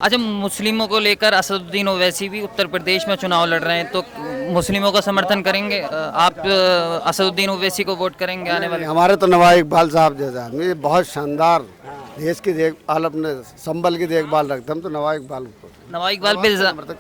अच्छा, मुस्लिमों को लेकर असदुद्दीन ओवैसी भी उत्तर प्रदेश में चुनाव लड़ रहे हैं, तो मुस्लिमों का समर्थन करेंगे आप? असदुद्दीन ओवैसी को वोट करेंगे आने वाले? हमारे तो नवाब इकबाल साहब जैसा आदमी बहुत शानदार देश की देखभाल अपने संबल की देखभाल रखते हम तो नवाब इकबाल को नवाब इकबाल पे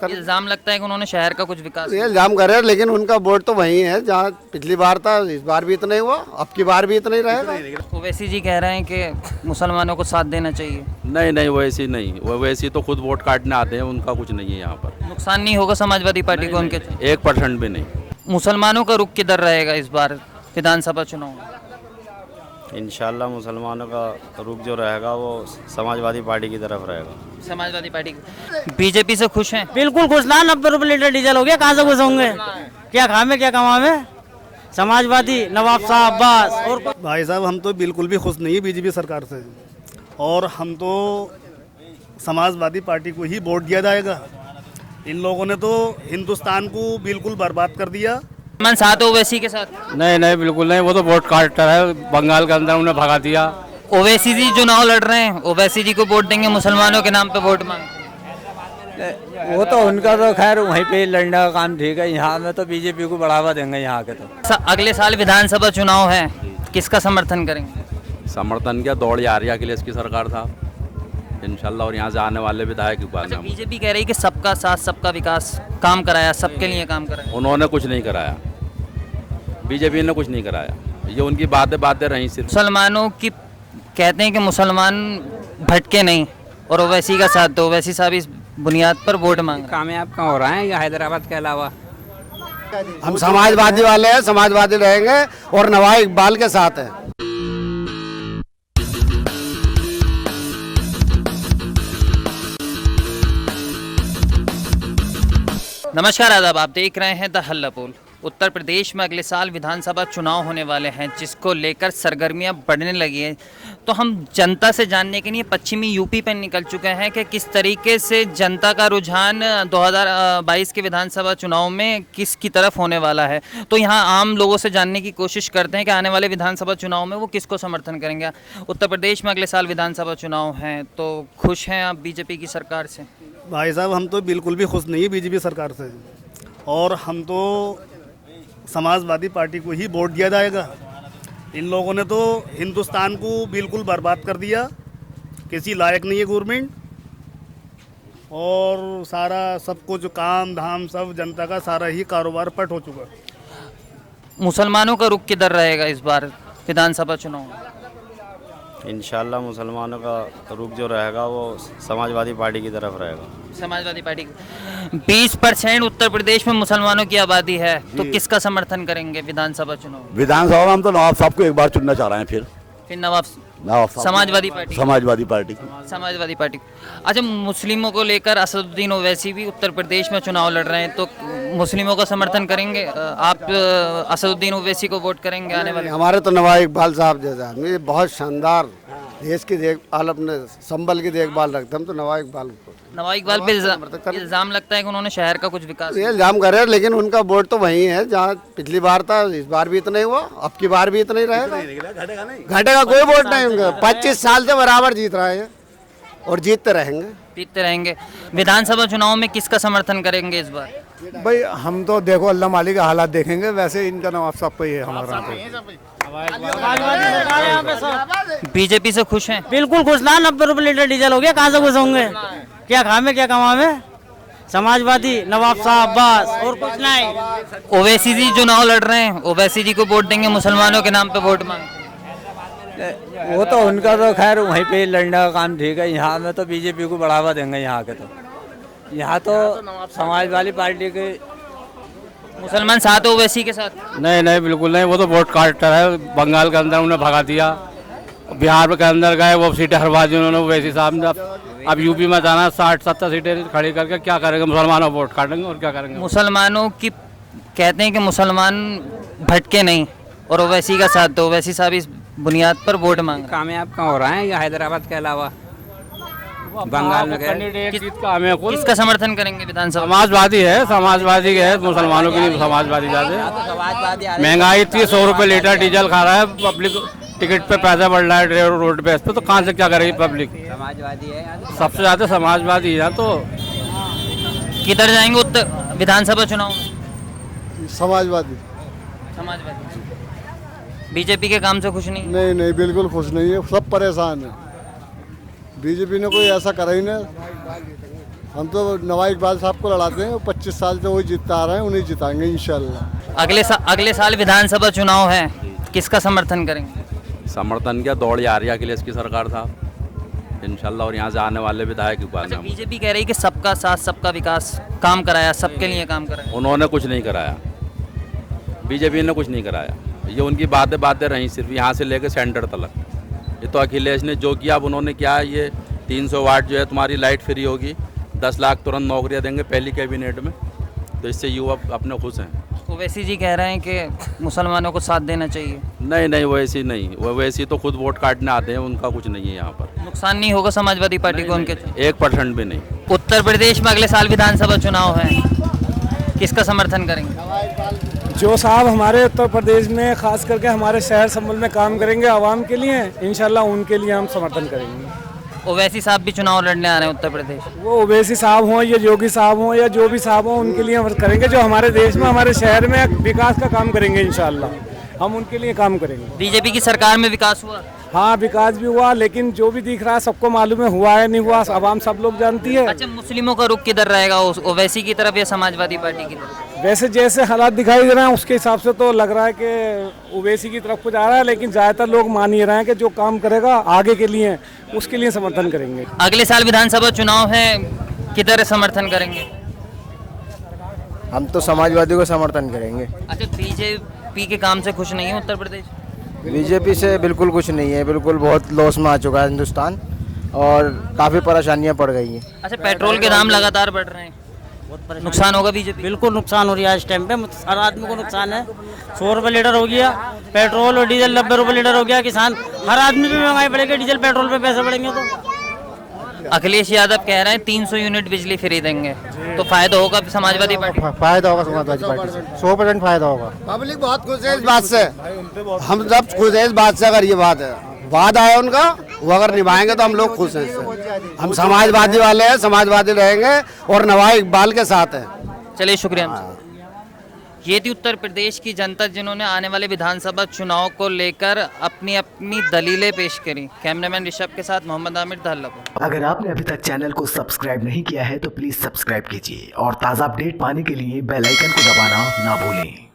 इल्जाम लगता है कि उन्होंने शहर का कुछ विकास ये इल्जाम कर रहे हैं, लेकिन उनका वोट तो वही है जहाँ पिछली बार था, इस बार भी इतना ही हुआ, अब की बार भी इतना ही रहेगा। ओवैसी जी कह रहे हैं कि मुसलमानों को साथ देना चाहिए। नहीं नहीं, वैसी नहीं, वो वैसी तो खुद वोट काटने आते हैं, उनका कुछ नहीं है यहाँ पर। नुकसान नहीं होगा समाजवादी पार्टी को उनके? 1% भी नहीं। मुसलमानों का रुख किधर रहेगा इस बार विधानसभा चुनाव में? इंशाल्लाह मुसलमानों का रुख जो रहेगा वो समाजवादी पार्टी की तरफ रहेगा। समाजवादी पार्टी बीजेपी से खुश हैं? बिल्कुल खुश ना। 90 रुपये लीटर डीजल हो गया, कहाँ से खुश होंगे? क्या खामे क्या कमावे? समाजवादी नवाब साहब बस। और भाई साहब हम तो बिल्कुल भी खुश नहीं है बीजेपी सरकार से, और हम तो समाजवादी पार्टी को ही वोट दिया जाएगा। इन लोगों ने तो हिंदुस्तान को बिल्कुल बर्बाद कर दिया। मन साथ ओवैसी के साथ? नहीं नहीं, बिल्कुल नहीं, वो तो वोट काटता है, बंगाल के अंदर उन्हें भगा दिया। ओवैसी जी चुनाव लड़ रहे हैं, ओवैसी जी को वोट देंगे, मुसलमानों के नाम पे वोट मांग? वो तो उनका तो खैर वहीं पे लड़ने का काम ठीक है। यहाँ में तो बीजेपी को बढ़ावा देंगे यहाँ के तो। अगले साल विधानसभा चुनाव है, किसका समर्थन करेंगे? समर्थन क्या, दौड़ जा रही है अखिलेश की सरकार था इंशाल्लाह, और यहाँ से आने वाले विधायक अच्छा, बीजेपी कह रही है कि सबका साथ सबका विकास काम कराया, सबके लिए काम कराया। उन्होंने कुछ नहीं कराया, बीजेपी ने कुछ नहीं कराया, ये उनकी बातें रही सिर्फ। मुसलमानों की कहते हैं कि मुसलमान भटके नहीं, और ओवैसी का साथ दो, ओवैसी साहब इस बुनियाद पर वोट मांग। कामयाब कहाँ हो रहा है ये हैदराबाद के अलावा? हम समाजवादी वाले हैं, समाजवादी रहेंगे और नवाब इकबाल के साथ हैं। नमस्कार, आदाब, आप देख रहे हैं द हल्ला पोल। उत्तर प्रदेश में अगले साल विधानसभा चुनाव होने वाले हैं, जिसको लेकर सरगर्मियां बढ़ने लगी हैं। तो हम जनता से जानने के लिए पश्चिमी यूपी पर निकल चुके हैं कि किस तरीके से जनता का रुझान 2022 के विधानसभा चुनाव में किसकी तरफ होने वाला है। तो यहाँ आम लोगों से जानने की कोशिश करते हैं कि आने वाले विधानसभा चुनाव में वो किसको समर्थन करेंगे। उत्तर प्रदेश में अगले साल विधानसभा चुनाव हैं, तो खुश हैं आप बीजेपी की सरकार से? भाई साहब हम तो बिल्कुल भी खुश नहीं है बीजेपी सरकार से, और हम तो समाजवादी पार्टी को ही वोट दिया जाएगा। इन लोगों ने तो हिंदुस्तान को बिल्कुल बर्बाद कर दिया, किसी लायक नहीं है गवर्नमेंट, और सारा सब कुछ काम धाम सब जनता का सारा ही कारोबार पट हो चुका। मुसलमानों का रुख किधर रहेगा इस बार विधानसभा चुनाव में? इंशाल्लाह मुसलमानों का रुख जो रहेगा वो समाजवादी पार्टी की तरफ रहेगा। समाजवादी पार्टी 20% उत्तर प्रदेश में मुसलमानों की आबादी है, तो किसका समर्थन करेंगे विधानसभा चुनाव? विधानसभा में हम तो नवाब साहब को एक बार चुनना चाह रहे हैं। फिर नवाब साहब, Samajwadi party? Samajwadi party. Samajwadi party. अच्छा, मुस्लिमों को लेकर असदुद्दीन ओवैसी भी उत्तर प्रदेश में चुनाव लड़ रहे हैं, तो मुस्लिमों का समर्थन करेंगे आप? असदुद्दीन ओवैसी को वोट करेंगे आने वाले? हमारे तो नवाब इकबाल साहब जैसा आदमी बहुत शानदार देश की देखभाल अपने संबल की देखभाल रखते हम तो नवाब इकबाल को। नवाब इकबाल पे इल्जाम लगता है कि उन्होंने शहर का कुछ विकास? ये इल्जाम कर रहे हैं, लेकिन उनका वोट तो वही है जहाँ पिछली बार था, इस बार भी इतना ही हुआ, अब की बार भी इतना ही रहेगा। घटेगा कोई वोट नहीं होंगे। 25 साल से बराबर जीत रहा है और जीतते रहेंगे। विधानसभा चुनाव में किसका समर्थन करेंगे इस बार? भाई हम तो देखो अल्लाह मालिक का हालात देखेंगे, वैसे इनका नवाब साहब पे ही है हमारा। बीजेपी से खुश हैं? बिल्कुल खुश ना। 90 रुपये लीटर डीजल हो गया, कहाँ से खुश होंगे? क्या खामे क्या कमावे? समाजवादी नवाब साहब बस, और कुछ नहीं। ओवैसी जी चुनाव लड़ रहे हैं, ओवैसी जी को वोट देंगे, मुसलमानों के नाम पे वोट मांग? वो तो उनका तो खैर वहीं पे लड़ने का काम ठीक है। यहाँ में तो बीजेपी को बढ़ावा देंगे यहाँ के तो। यहाँ तो समाजवादी पार्टी के मुसलमान साथ ओवैसी के साथ? नहीं नहीं, बिल्कुल नहीं, वो तो वोट काटता है, बंगाल के अंदर उन्हें भगा दिया, बिहार के अंदर गए, वो सीटें हरवा दी उन्होंने ओवैसी साहब ने। अब यूपी में जाना 60-70 सीटें खड़ी करके क्या करेंगे? मुसलमानों वोट काटेंगे और क्या करेंगे? मुसलमानों की कहते हैं कि मुसलमान भटके नहीं, और ओवैसी का साथ दो, ओवैसी साहब इस बुनियाद पर वोट मांग। कामयाब कहाँ हो रहा है ये हैदराबाद के अलावा? बंगाल में किसका समर्थन करेंगे विधानसभा? समाजवादी है, समाजवादी है, मुसलमानों के लिए समाजवादी ज़्यादा। महंगाई इतनी, 100 रुपये लीटर डीजल खा रहा है, पब्लिक टिकट पे पैसा बढ़ रहा है ड्राइवर रोड पे, इस पे तो कहाँ से क्या करेगी पब्लिक। समाजवादी है सबसे ज़्यादा समाजवादी है। तो किधर जाएंगे उत्तर विधानसभा चुनाव में? समाजवादी। समाजवादी। बीजेपी के काम से खुश नहीं? नहीं नहीं, बिल्कुल खुश नहीं है, सब परेशान है। बीजेपी ने कोई ऐसा करा ही नहीं। हम तो नवाज इकबाल साहब को लड़ाते हैं, 25 साल से वही जीतता आ रहे हैं, उन्हें जिताएंगे इंशाल्लाह। अगले साल विधानसभा चुनाव है, किसका समर्थन करेंगे? समर्थन क्या, दौड़ जा रही है अखिलेश की सरकार था इंशाल्लाह, और यहाँ से आने वाले विधायक अच्छा, बीजेपी कह रही है कि सबका साथ सबका विकास काम कराया, सबके लिए काम कराया। उन्होंने कुछ नहीं कराया, बीजेपी ने कुछ नहीं कराया। ये उनकी बातें रहीं सिर्फ, यहाँ से लेकर सेंटर तक। ये तो अखिलेश ने जो किया, अब उन्होंने क्या, ये 300 वाट जो है तुम्हारी लाइट फ्री होगी, 10 लाख तुरंत नौकरियाँ देंगे पहली कैबिनेट में, तो इससे युवा अपने खुश हैं। ओवैसी जी कह रहे हैं कि मुसलमानों को साथ देना चाहिए। नहीं, वैसी नहीं, वैसी तो खुद वोट काटने आते हैं, उनका कुछ नहीं है यहाँ पर। नुकसान नहीं होगा समाजवादी पार्टी को उनके? 1% भी नहीं। उत्तर प्रदेश में अगले साल विधानसभा चुनाव है, किसका समर्थन करेंगे? जो साहब हमारे उत्तर प्रदेश में खास करके हमारे शहर संभल में काम करेंगे आवाम के लिए, इंशाल्लाह उनके लिए हम समर्थन करेंगे। ओवैसी साहब भी चुनाव लड़ने आ रहे हैं उत्तर प्रदेश। वो ओवैसी साहब हों या योगी साहब हों या जो भी साहब हों, उनके लिए हम करेंगे, जो हमारे देश में हमारे शहर में विकास का काम करेंगे इंशाल्लाह, हम उनके लिए काम करेंगे। बीजेपी की सरकार में विकास हुआ? हाँ, विकास भी हुआ, लेकिन जो भी दिख रहा है सबको मालूम है हुआ है नहीं हुआ, आवाम सब लोग जानती है। अच्छा, मुस्लिमों का रुख किधर रहेगा, ओवैसी की तरफ या समाजवादी पार्टी की तरफ? वैसे जैसे हालात दिखाई दे रहे हैं उसके हिसाब से तो लग रहा है कि ओवैसी की तरफ को जा रहा है, लेकिन ज़्यादातर लोग मान ही रहे हैं कि जो काम करेगा आगे के लिए उसके लिए समर्थन करेंगे। अगले साल विधानसभा चुनाव है, किधर समर्थन करेंगे? हम तो समाजवादी को समर्थन करेंगे। अच्छा, बीजेपी के काम से खुश नहीं है उत्तर प्रदेश? बीजेपी से बिल्कुल कुछ नहीं है, बिल्कुल बहुत लॉस में आ चुका है हिंदुस्तान और काफ़ी परेशानियां पड़ गई हैं। अच्छा, पेट्रोल के दाम लगातार बढ़ रहे हैं, नुकसान होगा बीजेपी? बिल्कुल नुकसान हो रहा है इस टाइम पे, हर आदमी को नुकसान है। 100 रुपये लीटर हो गया पेट्रोल और डीजल, 90 रुपये लीटर हो गया। किसान, हर आदमी पे महंगाई बढ़ेगी, डीजल पेट्रोल पे पैसे बढ़ेंगे। तो अखिलेश यादव कह रहे हैं 300 यूनिट बिजली फ्री देंगे, तो फायदा होगा समाजवादी पार्टी? फायदा होगा समाजवादी पार्टी से, 100% फायदा होगा। पब्लिक बहुत खुश है इस बात से, हम सब खुश है इस बात से। अगर ये बात है, वादा है उनका, वो अगर निभाएंगे तो हम लोग खुश हैं इससे। हम समाजवादी वाले हैं, समाजवादी रहेंगे और नवाज इकबाल के साथ हैं। चलिए, शुक्रिया। ये थी उत्तर प्रदेश की जनता जिन्होंने आने वाले विधानसभा चुनाव को लेकर अपनी अपनी दलीलें पेश करी। कैमरामैन ऋषभ के साथ मोहम्मद आमिर, दहल्लापुर। अगर आपने अभी तक चैनल को सब्सक्राइब नहीं किया है तो प्लीज सब्सक्राइब कीजिए और ताज़ा अपडेट पाने के लिए बेल आइकन को दबाना ना भूलें।